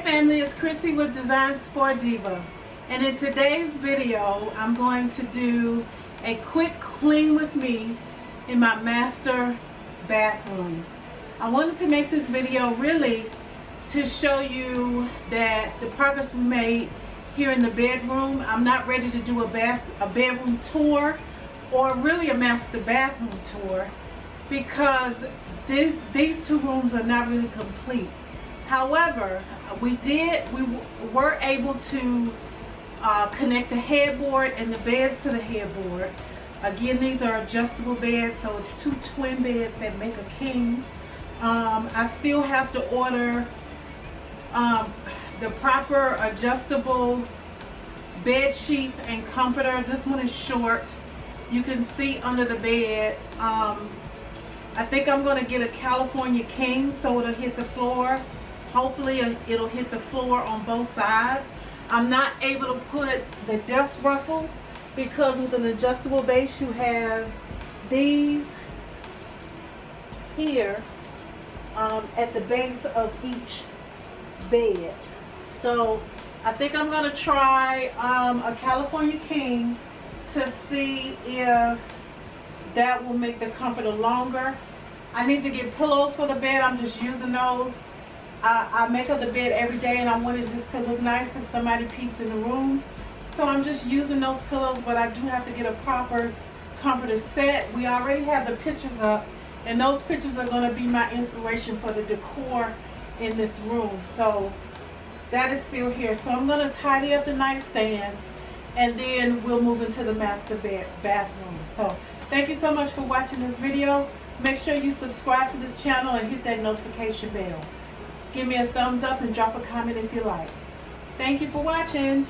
family, it's Chrissy with Designs for Diva, and in today's video I'm going to do a quick clean with me in my master bathroom. I wanted to make this video really to show you that the progress we made here in the bedroom. I'm not ready to do a bedroom tour or really a master bathroom tour because these two rooms are not really complete. However, we were able to connect the headboard and the beds to the headboard. Again, these are adjustable beds, so it's two twin beds that make a king. I still have to order the proper adjustable bed sheets and comforter. This one is short. You can see under the bed. I think I'm going to get a California king so it'll hit the floor. Hopefully it'll hit the floor on both sides. I'm not able to put the dust ruffle because with an adjustable base you have these here at the base of each bed. So I think I'm going to try a California king to see if that will make the comforter longer. I need to get pillows for the bed. I'm just using those. I make up the bed every day and I want it just to look nice if somebody peeks in the room. So I'm just using those pillows, but I do have to get a proper comforter set. We already have the pictures up, and those pictures are going to be my inspiration for the decor in this room. So that is still here. So I'm going to tidy up the nightstands and then we'll move into the master bathroom. So thank you so much for watching this video. Make sure you subscribe to this channel and hit that notification bell. Give me a thumbs up and drop a comment if you like. Thank you for watching.